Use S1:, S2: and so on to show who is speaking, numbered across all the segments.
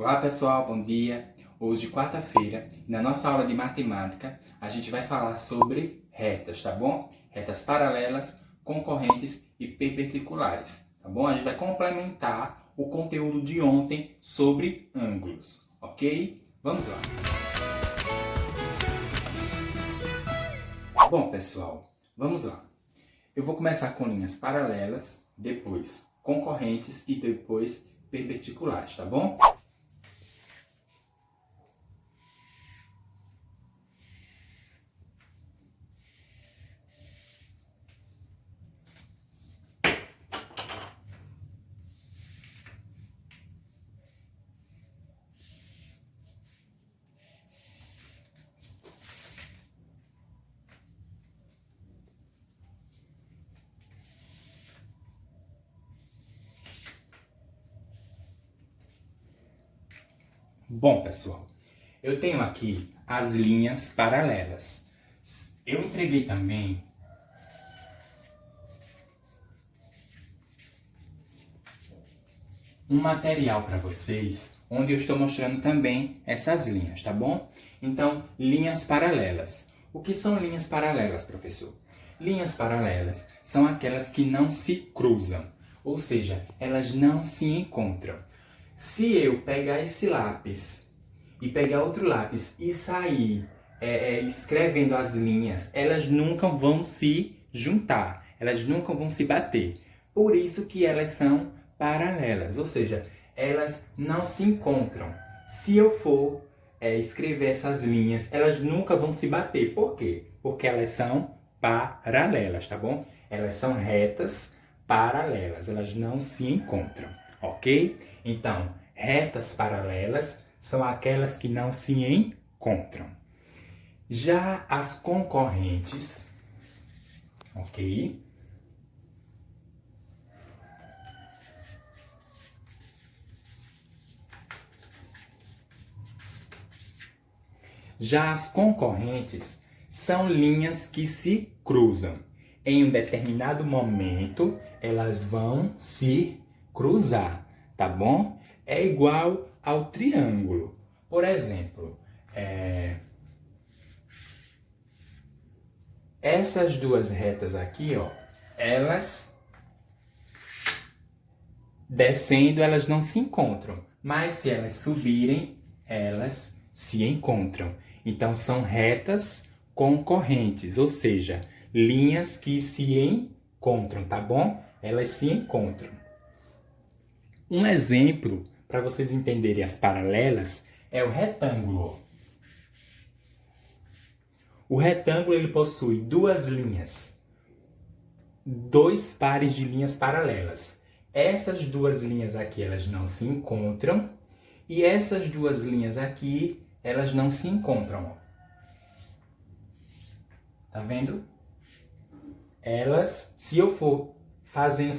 S1: Olá pessoal, bom dia! Hoje, quarta-feira, na nossa aula de matemática, a gente vai falar sobre retas, tá bom? Retas paralelas, concorrentes e perpendiculares, tá bom? A gente vai complementar o conteúdo de ontem sobre ângulos, ok? Vamos lá! Bom pessoal, vamos lá! Eu vou começar com linhas paralelas, depois concorrentes e depois perpendiculares, tá bom? Bom, pessoal, eu tenho aqui as linhas paralelas. Eu entreguei também um material para vocês, onde eu estou mostrando também essas linhas, tá bom? Então, linhas paralelas. O que são linhas paralelas, professor? Linhas paralelas são aquelas que não se cruzam, ou seja, elas não se encontram. Se eu pegar esse lápis e pegar outro lápis e sair escrevendo as linhas, elas nunca vão se juntar, elas nunca vão se bater. Por isso que elas são paralelas, ou seja, elas não se encontram. Se eu for escrever essas linhas, elas nunca vão se bater. Por quê? Porque elas são paralelas, tá bom? Elas são retas paralelas, elas não se encontram, ok? Então, retas paralelas são aquelas que não se encontram. Já as concorrentes, ok? Já as concorrentes são linhas que se cruzam. Em um determinado momento, elas vão se cruzar, tá bom? É igual ao triângulo. Por exemplo, essas duas retas aqui, ó, elas descendo, elas não se encontram. Mas se elas subirem, elas se encontram. Então, são retas concorrentes, ou seja, linhas que se encontram, tá bom? Elas se encontram. Um exemplo, para vocês entenderem as paralelas, é o retângulo. O retângulo ele possui duas linhas, dois pares de linhas paralelas. Essas duas linhas aqui, elas não se encontram, e essas duas linhas aqui, elas não se encontram. Tá vendo? Elas, se eu for fazendo,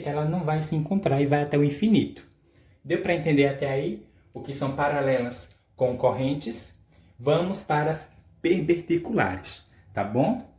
S1: ela não vai se encontrar e vai até o infinito. Deu para entender até aí o que são paralelas concorrentes? Vamos para as perpendiculares, tá bom?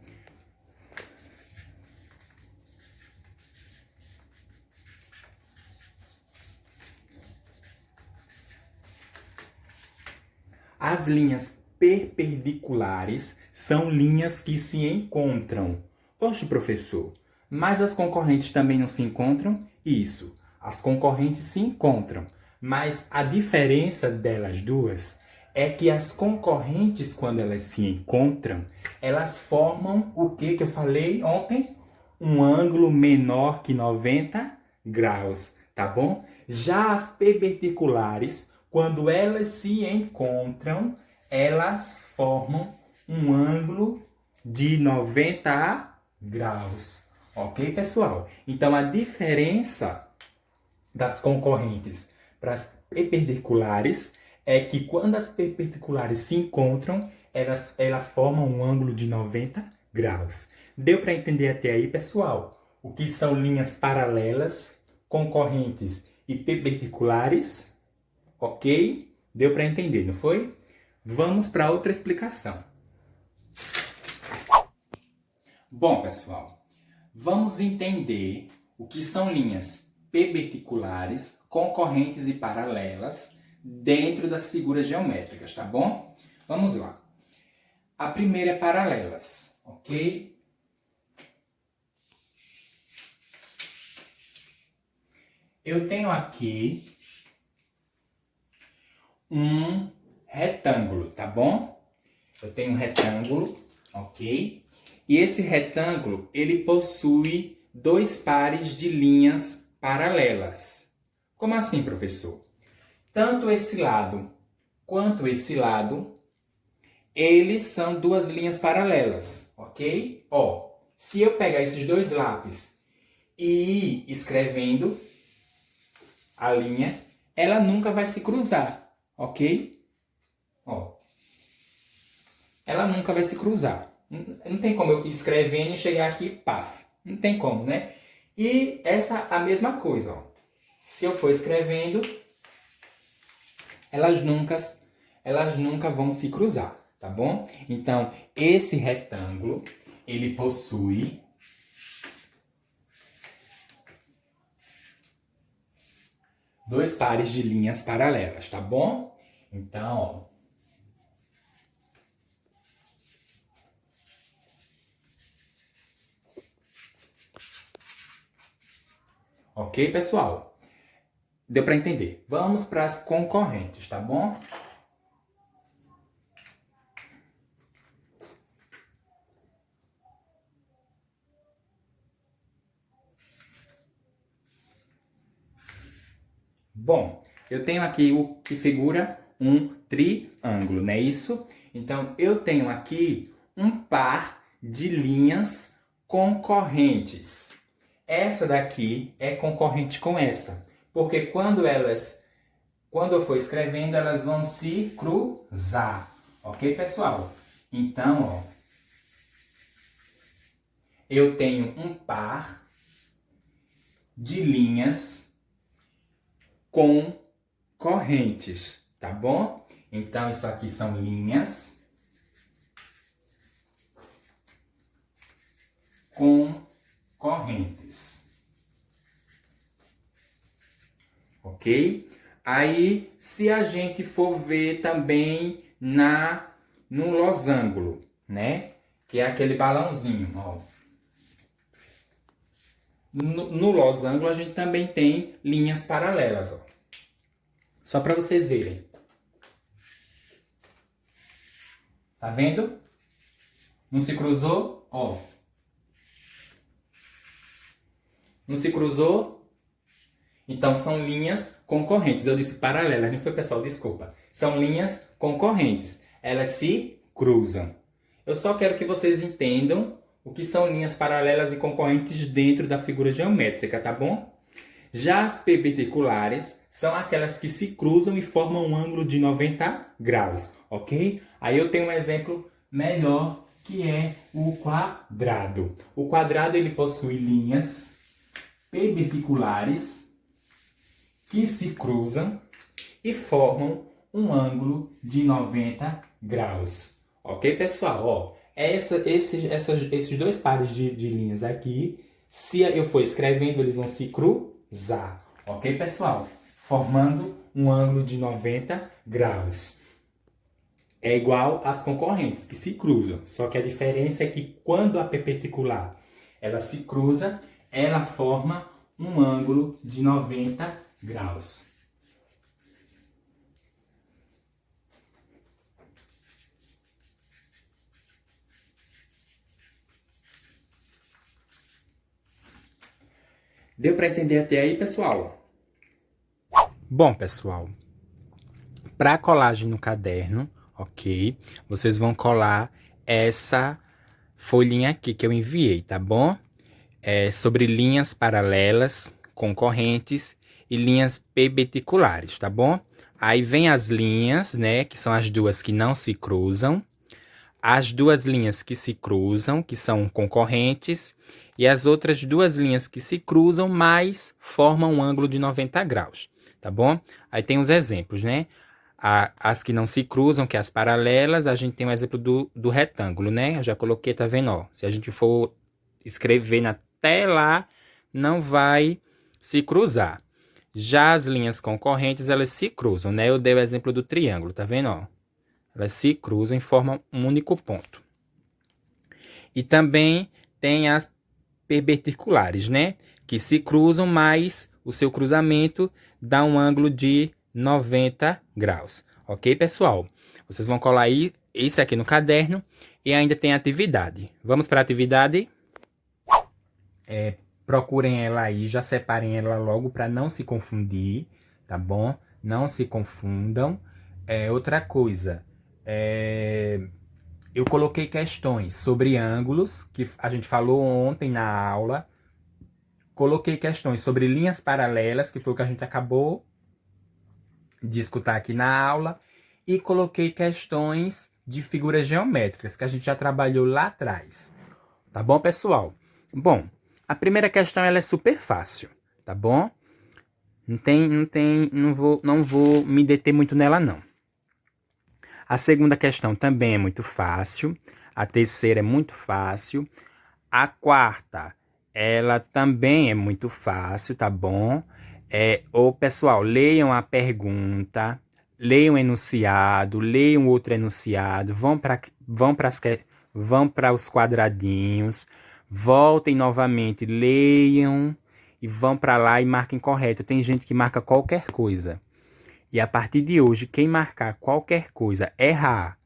S1: As linhas perpendiculares são linhas que se encontram. Poxa, professor, mas as concorrentes também não se encontram? Isso, as concorrentes se encontram, mas a diferença delas duas é que as concorrentes, quando elas se encontram, elas formam o que eu falei ontem? Um ângulo menor que 90 graus, tá bom? Já as perpendiculares, quando elas se encontram, elas formam um ângulo de 90 graus. Ok, pessoal? Então, a diferença das concorrentes para as perpendiculares é que quando as perpendiculares se encontram, elas formam um ângulo de 90 graus. Deu para entender até aí, pessoal? O que são linhas paralelas, concorrentes e perpendiculares? Ok? Deu para entender, não foi? Vamos para outra explicação. Bom, pessoal, vamos entender o que são linhas perpendiculares, concorrentes e paralelas dentro das figuras geométricas, tá bom? Vamos lá. A primeira é paralelas, ok? Eu tenho aqui um retângulo, tá bom? Eu tenho um retângulo, ok? E esse retângulo, ele possui dois pares de linhas paralelas. Como assim, professor? Tanto esse lado quanto esse lado, eles são duas linhas paralelas, ok? Ó, se eu pegar esses dois lápis e ir escrevendo a linha, ela nunca vai se cruzar, ok? Ó, ela nunca vai se cruzar. Não tem como eu ir escrevendo e chegar aqui, paf. Não tem como, né? E essa a mesma coisa, ó. Se eu for escrevendo, elas nunca vão se cruzar, tá bom? Então, esse retângulo, ele possui dois pares de linhas paralelas, tá bom? Então, ó. Ok, pessoal? Deu para entender? Vamos para as concorrentes, tá bom? Bom, eu tenho aqui o que figura um triângulo, não é isso? Então, eu tenho aqui um par de linhas concorrentes. Essa daqui é concorrente com essa, porque quando eu for escrevendo, elas vão se cruzar. Ok, pessoal? Então, ó, eu tenho um par de linhas concorrentes, tá bom? Então, isso aqui são linhas concorrentes. Ok? Aí, se a gente for ver também no losango, né? Que é aquele balãozinho, ó. No losango a gente também tem linhas paralelas, ó. Só para vocês verem. Tá vendo? Não se cruzou? Ó. Não se cruzou? Então, são linhas concorrentes. Eu disse paralelas, não foi, pessoal? Desculpa. São linhas concorrentes. Elas se cruzam. Eu só quero que vocês entendam o que são linhas paralelas e concorrentes dentro da figura geométrica, tá bom? Já as perpendiculares são aquelas que se cruzam e formam um ângulo de 90 graus, ok? Aí eu tenho um exemplo melhor, que é o quadrado. O quadrado, ele possui linhas perpendiculares que se cruzam e formam um ângulo de 90 graus. Ok, pessoal? Ó, esses dois pares de linhas aqui, se eu for escrevendo, eles vão se cruzar. Ok, pessoal? Formando um ângulo de 90 graus. É igual às concorrentes, que se cruzam. Só que a diferença é que quando a perpendicular ela se cruza, ela forma um ângulo de 90 graus. Deu para entender até aí, pessoal? Bom, pessoal, para colagem no caderno, ok? Vocês vão colar essa folhinha aqui que eu enviei, tá bom? É sobre linhas paralelas, concorrentes e linhas perpendiculares, tá bom? Aí vem as linhas, né, que são as duas que não se cruzam, as duas linhas que se cruzam, que são concorrentes, e as outras duas linhas que se cruzam, mas formam um ângulo de 90 graus, tá bom? Aí tem os exemplos, né? As que não se cruzam, que é as paralelas, a gente tem um exemplo do retângulo, né? Eu já coloquei, tá vendo? Ó, se a gente for escrever até lá, não vai se cruzar. Já as linhas concorrentes, elas se cruzam, né? Eu dei o exemplo do triângulo, tá vendo, ó? Elas se cruzam e formam um único ponto. E também tem as perpendiculares, né? Que se cruzam, mas o seu cruzamento dá um ângulo de 90 graus. Ok, pessoal? Vocês vão colar aí isso aqui no caderno e ainda tem atividade. Vamos para a atividade? Procurem ela aí, já separem ela logo para não se confundir, tá bom? Não se confundam. Outra coisa, eu coloquei questões sobre ângulos, que a gente falou ontem na aula. Coloquei questões sobre linhas paralelas, que foi o que a gente acabou de escutar aqui na aula. E coloquei questões de figuras geométricas, que a gente já trabalhou lá atrás. Tá bom, pessoal? Bom, a primeira questão ela é super fácil, tá bom? Não vou me deter muito nela, não. A segunda questão também é muito fácil. A terceira é muito fácil. A quarta, ela também é muito fácil, tá bom? Pessoal, leiam a pergunta, leiam o enunciado, leiam outro enunciado, vão para os quadradinhos, voltem novamente, leiam e vão para lá e marquem correto. Tem gente que marca qualquer coisa. E a partir de hoje, quem marcar qualquer coisa, errar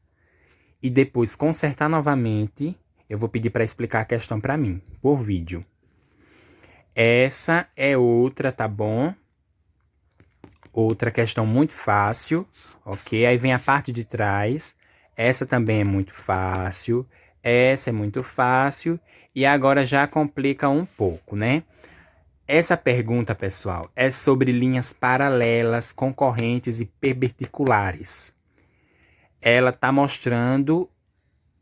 S1: e depois consertar novamente, eu vou pedir para explicar a questão para mim, por vídeo. Essa é outra, tá bom? Outra questão muito fácil, ok? Aí vem a parte de trás. Essa também é muito fácil. Essa é muito fácil. E agora já complica um pouco, né? Essa pergunta, pessoal, é sobre linhas paralelas, concorrentes e perpendiculares. Ela está mostrando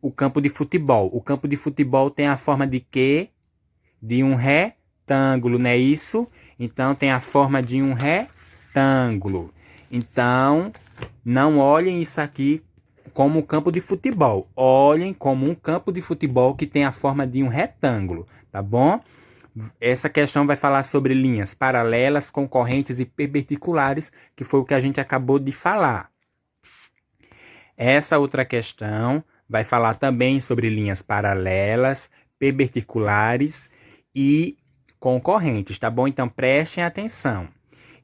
S1: o campo de futebol. O campo de futebol tem a forma de quê? De um retângulo, não é isso? Então, tem a forma de um retângulo. Então, não olhem isso aqui como um campo de futebol. Olhem como um campo de futebol que tem a forma de um retângulo, tá bom? Essa questão vai falar sobre linhas paralelas, concorrentes e perpendiculares, que foi o que a gente acabou de falar. Essa outra questão vai falar também sobre linhas paralelas, perpendiculares e concorrentes, tá bom? Então prestem atenção.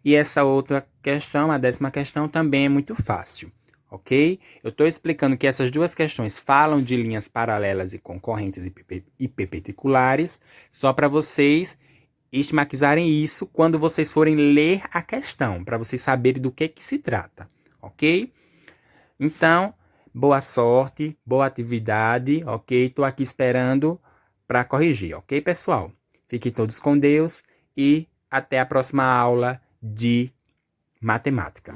S1: E essa outra questão, a 10ª questão, também é muito fácil, ok? Eu estou explicando que essas duas questões falam de linhas paralelas e concorrentes e perpendiculares, só para vocês esquematizarem isso quando vocês forem ler a questão, para vocês saberem do que se trata, ok? Então, boa sorte, boa atividade, ok? Estou aqui esperando para corrigir, ok, pessoal? Fiquem todos com Deus e até a próxima aula de matemática.